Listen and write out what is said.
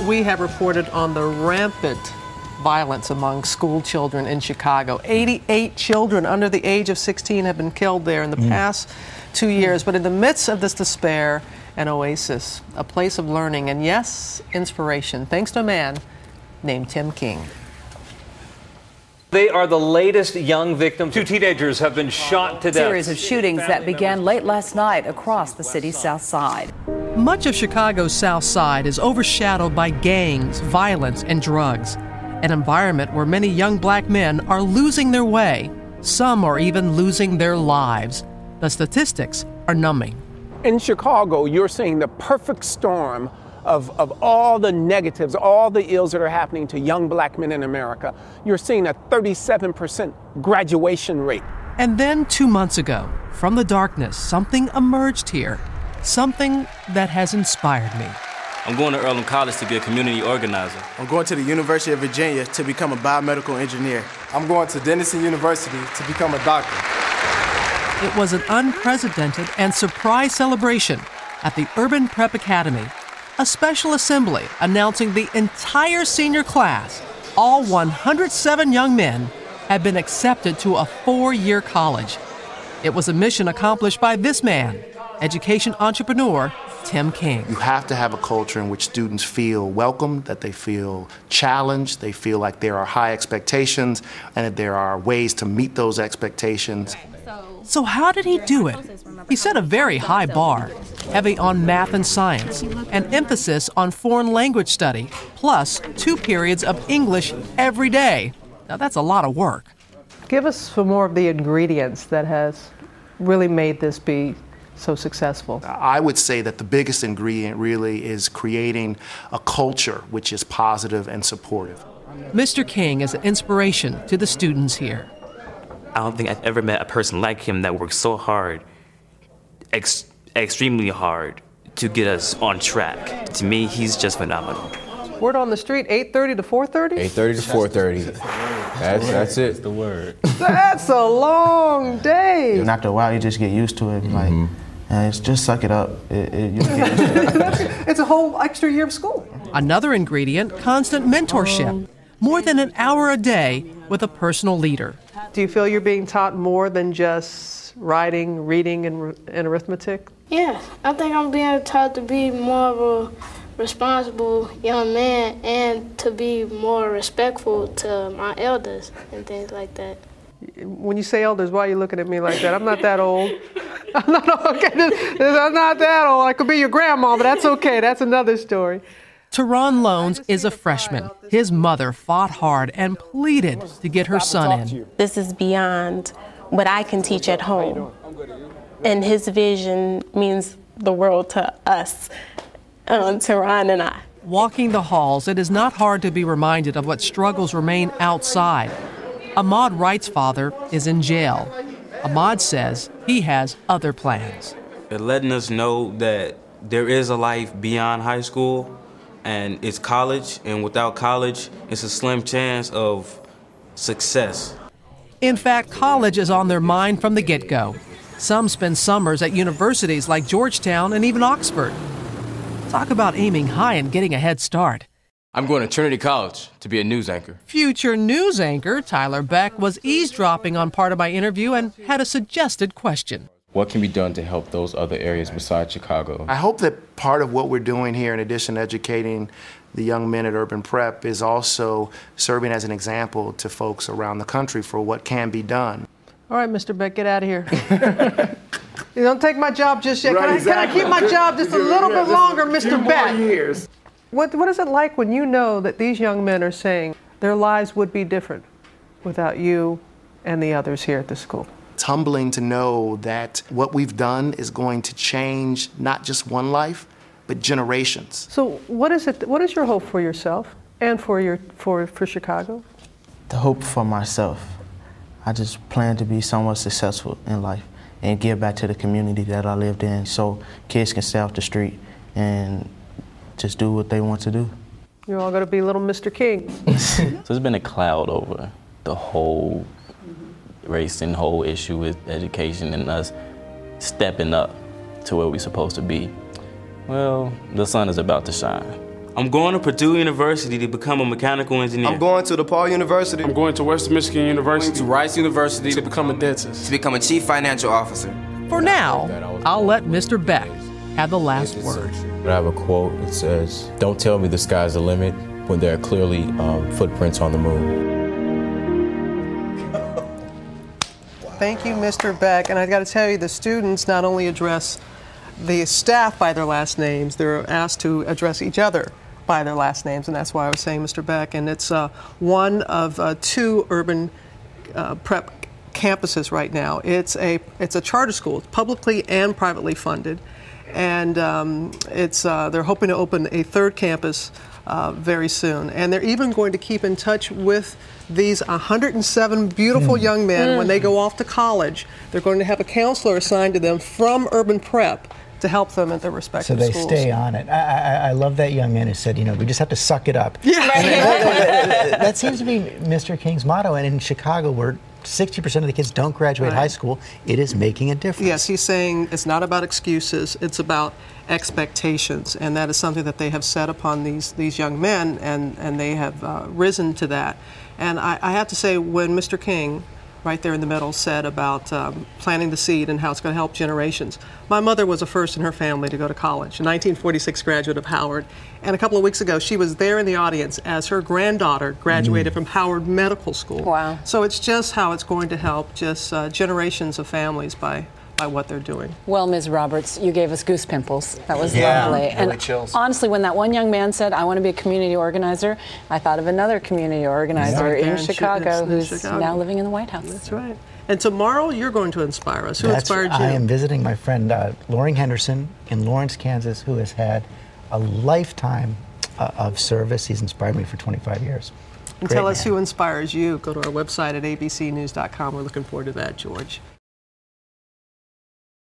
we have reported on the rampant violence among school children in Chicago. 88 children under the age of 16 have been killed there in the past 2 years. But in the midst of this despair, an oasis, a place of learning, and yes, inspiration, thanks to a man named Tim King. They are the latest young victims. 2 teenagers have been shot to death. A series of shootings that began late last night across the city's South Side. Much of Chicago's South Side is overshadowed by gangs, violence, and drugs. An environment where many young black men are losing their way. Some are even losing their lives. The statistics are numbing. In Chicago, you're seeing the perfect storm of all the negatives, all the ills that are happening to young black men in America. You're seeing a 37% graduation rate. And then 2 months ago, from the darkness, something emerged here. Something that has inspired me. I'm going to Earlham College to be a community organizer. I'm going to the University of Virginia to become a biomedical engineer. I'm going to Denison University to become a doctor. It was an unprecedented and surprise celebration at the Urban Prep Academy. A special assembly announcing the entire senior class, all 107 young men, had been accepted to a 4-year college. It was a mission accomplished by this man, education entrepreneur Tim King. You have to have a culture in which students feel welcomed, that they feel challenged, they feel like there are high expectations, and that there are ways to meet those expectations. So how did he do it? He set a very high bar, heavy on math and science, an emphasis on foreign language study, plus 2 periods of English every day. Now that's a lot of work. Give us some more of the ingredients that has really made this be so successful. I would say that the biggest ingredient really is creating a culture which is positive and supportive. Mr. King is an inspiration to the students here. I don't think I've ever met a person like him that works so hard, extremely hard, to get us on track. To me, he's just phenomenal. Word on the street, 8:30 to 4:30? 8:30 to 4:30. That's it. That's the word. That's a long day. And after a while, you just get used to it. Like, it's just suck it up. You'll get used to it. It's a whole extra year of school. Another ingredient, constant mentorship. More than an hour a day with a personal leader. Do you feel you're being taught more than just writing, reading, and arithmetic? Yeah, I think I'm being taught to be more of a responsible young man and to be more respectful to my elders and things like that. When you say elders, why are you looking at me like that? I'm not that old. I'm not that old. I could be your grandma, but that's okay. That's another story. TARRON Loans is a freshman. His mother fought hard and pleaded to get her son in. This is beyond what I can teach at home. And his vision means the world to us, TARRON and I. Walking the halls, it is not hard to be reminded of what struggles remain outside. Ahmaud Wright's father is in jail. Ahmaud says he has other plans. They're letting us know that there is a life beyond high school, and it's college, and without college, it's a slim chance of success. In fact, college is on their mind from the get-go. Some spend summers at universities like Georgetown and even Oxford. Talk about aiming high and getting a head start. I'm going to Trinity College to be a news anchor. Future news anchor Tyler Beck was eavesdropping on part of my interview and had a suggested question. What can be done to help those other areas besides Chicago? I hope that part of what we're doing here, in addition to educating the young men at Urban Prep, is also serving as an example to folks around the country for what can be done. All right, Mr. Beck, get out of here. You don't take my job just yet. Right, Can I keep my job just a little bit longer, Mr. Beck? Years. What is it like when you know that these young men are saying their lives would be different without you and the others here at the school? It's humbling to know that what we've done is going to change not just one life, but generations. So what is your hope for yourself and for Chicago? The hope for myself. I just plan to be somewhat successful in life and give back to the community that I lived in so kids can stay off the street and just do what they want to do. You're all going to be little Mr. King. So there's been a cloud over the whole race and whole issue with education and us stepping up to where we're supposed to be. Well, the sun is about to shine. I'm going to Purdue University to become a mechanical engineer. I'm going to DePaul University. I'm going to Western Michigan University. To Rice University to become a dentist. To become a chief financial officer. For now, I'll let Mr. Beck have the last word. I have a quote. It says, "Don't tell me the sky's the limit when there are clearly footprints on the moon." Thank you, Mr. Beck. And I got to tell you, the students not only address the staff by their last names, they're asked to address each other by their last names, and that's why I was saying Mr. Beck. And it's one of two urban prep campuses right now. It's a charter school, it's publicly and privately funded, and they're hoping to open a third campus very soon. And they're even going to keep in touch with these 107 beautiful young men when they go off to college. They're going to have a counselor assigned to them from urban prep to help them at their respective schools. So they stay on it. I love that young man who said, you know, we just have to suck it up. Yeah. That seems to be Mr. King's motto. And in Chicago, where 60% of the kids don't graduate high school, it is making a difference. Yes, he's saying it's not about excuses, it's about expectations. And that is something that they have set upon these young men, and they have risen to that. And I have to say, when Mr. King, right there in the middle, said about planting the seed and how it's going to help generations. My mother was the first in her family to go to college, a 1946 graduate of Howard. And a couple of weeks ago, she was there in the audience as her granddaughter graduated from Howard Medical School. Wow. So it's just how it's going to help just generations of families by what they're doing. Well, Ms. Roberts, you gave us goose pimples. That was Yeah, lovely. really And chills. honestly, when that one young man said, I want to be a community organizer, I thought of another community organizer in Chicago who's now living in the White House. That's right. And tomorrow, you're going to inspire us. Who inspired you? I am visiting my friend Loring Henderson in Lawrence, Kansas, who has had a lifetime of service. He's inspired me for 25 years. And tell us who inspires you. Go to our website at abcnews.com. We're looking forward to that, George.